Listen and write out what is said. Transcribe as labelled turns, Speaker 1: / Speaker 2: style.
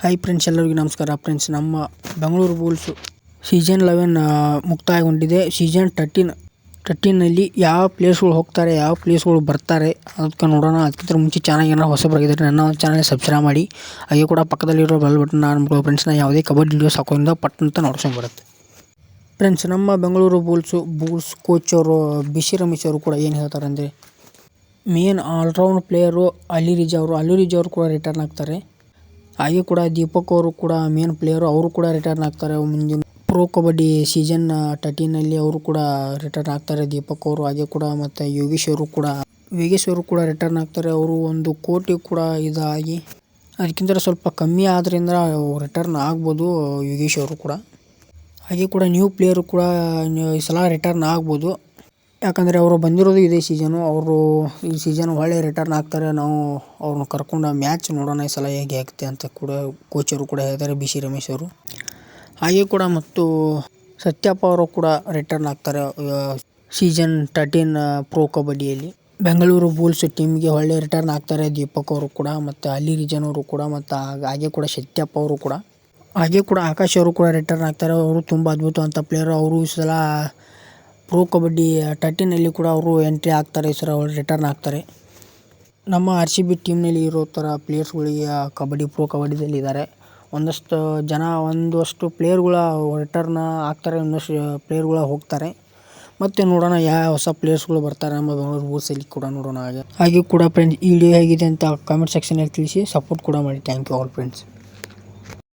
Speaker 1: Hi friends, ಎಲ್ಲರಿಗೂ ನಮಸ್ಕಾರ. Friends, ನಮ್ಮ ಬೆಂಗಳೂರು ಬುಲ್ಸು ಸೀಸನ್ 11 ಮುಕ್ತಾಯಗೊಂಡಿದೆ. ಸೀಸನ್ 13ನಲ್ಲಿ ಯಾವ ಪ್ಲೇಸ್ಗಳು ಹೋಗ್ತಾರೆ, ಯಾವ ಪ್ಲೇಸ್ಗಳು ಬರ್ತಾರೆ ಅದಕ್ಕೆ ನೋಡೋಣ. ಅದಕ್ಕಿಂತ ಮುಂಚೆ ಚಾನಲ್ ಏನಾರು ಹೊಸಬರಾಗಿದ್ದರೆ ನನ್ನ ಚಾನಲ್ ಸಬ್ಸ್ಕ್ರೈಬ್ ಮಾಡಿ, ಹಾಗೆ ಕೂಡ ಪಕ್ಕದಲ್ಲಿರೋ ಬೆಲ್ ಬಟನ್ ಮಾಡ್ಕೊಳ್ಳೋ ಫ್ರೆಂಡ್ಸ್. ಯಾವುದೇ ಕಬಡ್ಡಿ ವಿಡಿಯೋಸ್ ಹಾಕೋದ್ರಿಂದ ಪಟ್ಟಂತ ನೋಡ್ಸ್ಕೊಂಡು ಬರುತ್ತೆ. ಫ್ರೆಂಡ್ಸ್, ನಮ್ಮ ಬೆಂಗಳೂರು ಬುಲ್ಸ್ ಕೋಚ್ ಅವರು ಬಿಸಿ ರಮೇಶ್ ಅವರು ಕೂಡ ಏನು ಹೇಳ್ತಾರೆ ಅಂದರೆ, main all-round player Ali Riza ಅವರು ಕೂಡ ರಿಟರ್ನ್ ಆಗ್ತಾರೆ. ಹಾಗೆ ಕೂಡ ದೀಪಕ್ ಅವರು ಕೂಡ ಮೇನ್ ಪ್ಲೇಯರು, ಅವರು ಕೂಡ ರಿಟರ್ನ್ ಆಗ್ತಾರೆ. ಮುಂದಿನ ಪ್ರೋ ಕಬಡ್ಡಿ ಸೀಸನ್ 13ನಲ್ಲಿ ಅವರು ಕೂಡ ರಿಟರ್ನ್ ಆಗ್ತಾರೆ, ದೀಪಕ್ ಅವರು. ಹಾಗೆ ಕೂಡ ಮತ್ತು ವೇಗೇಶ್ ಅವರು ಕೂಡ ರಿಟರ್ನ್ ಆಗ್ತಾರೆ. ಅವರು 1 ಕೋಟಿ ಕೂಡ ಇದಾಗಿ ಅದಕ್ಕಿಂತ ಸ್ವಲ್ಪ ಕಮ್ಮಿ ಆದ್ದರಿಂದ ರಿಟರ್ನ್ ಆಗ್ಬೋದು ವೇಗೇಶ್ ಅವರು ಕೂಡ. ಹಾಗೆ ಕೂಡ ನ್ಯೂ ಪ್ಲೇಯರು ಕೂಡ ಈ ಸಲ ರಿಟರ್ನ್ ಆಗ್ಬೋದು, ಯಾಕಂದರೆ ಅವರು ಬಂದಿರೋದು ಇದೇ ಸೀಸನು. ಅವರು ಈ ಸೀಸನ್ ಒಳ್ಳೆ ರಿಟರ್ನ್ ಆಗ್ತಾರೆ. ನಾವು ಅವ್ರನ್ನ ಕರ್ಕೊಂಡು ಮ್ಯಾಚ್ ನೋಡೋಣ ಈ ಸಲ ಹೇಗೆ ಆಗುತ್ತೆ ಅಂತ ಕೂಡ ಕೋಚರು ಕೂಡ ಹೇಳ್ತಾರೆ, ಬಿಸಿ ರಮೇಶ್ ಅವರು. ಹಾಗೆ ಕೂಡ ಮತ್ತು ಸತ್ಯಪ್ಪ ಅವರು ಕೂಡ ರಿಟರ್ನ್ ಆಗ್ತಾರೆ ಸೀಸನ್ 13 ಪ್ರೋ ಕಬಡ್ಡಿಯಲ್ಲಿ. ಬೆಂಗಳೂರು ಬುಲ್ಸ್ ಟೀಮ್ಗೆ ಒಳ್ಳೆ ರಿಟರ್ನ್ ಆಗ್ತಾರೆ ದೀಪಕ್ ಅವರು ಕೂಡ, ಮತ್ತು ಅಲಿ ರಿಜನ್ ಅವರು ಕೂಡ, ಮತ್ತು ಹಾಗೆ ಕೂಡ ಸತ್ಯಪ್ಪ ಅವರು ಕೂಡ. ಹಾಗೆ ಕೂಡ ಆಕಾಶ್ ಅವರು ಕೂಡ ರಿಟರ್ನ್ ಆಗ್ತಾರೆ. ಅವರು ತುಂಬ ಅದ್ಭುತವಂತ ಪ್ಲೇಯರು. ಅವರು ಈ ಸಲ ಪ್ರೋ ಕಬಡ್ಡಿ 13ನಲ್ಲಿ ಕೂಡ ಅವರು ಎಂಟ್ರಿ ಆಗ್ತಾರೆ, ಈ ಸಲ ಅವರು ರಿಟರ್ನ್ ಆಗ್ತಾರೆ. ನಮ್ಮ RCB ಟೀಮ್ನಲ್ಲಿ ಇರೋ ಥರ ಪ್ಲೇಯರ್ಸ್ಗಳಿಗೆ ಪ್ರೋ ಕಬಡ್ಡಿದಲ್ಲಿ ಇದ್ದಾರೆ. ಒಂದಷ್ಟು ಪ್ಲೇಯರ್ಗಳ ರಿಟರ್ನ್ ಆಗ್ತಾರೆ, ಒಂದಷ್ಟು ಪ್ಲೇಯರ್ಗಳ ಹೋಗ್ತಾರೆ. ಮತ್ತು ನೋಡೋಣ ಯಾವ ಹೊಸ ಪ್ಲೇಯರ್ಸ್ಗಳು ಬರ್ತಾರೆ ನಮ್ಮ ಬೆಂಗಳೂರು ಬುಲ್ಸಲ್ಲಿ ಕೂಡ ನೋಡೋಣ. ಹಾಗೆ ಕೂಡ ಫ್ರೆಂಡ್ಸ್, ಈ ವಿಡಿಯೋ ಹೇಗಿದೆ ಅಂತ ಕಾಮೆಂಟ್ ಸೆಕ್ಷನಲ್ಲಿ ತಿಳಿಸಿ, ಸಪೋರ್ಟ್ ಕೂಡ ಮಾಡಿ. Thank you all friends.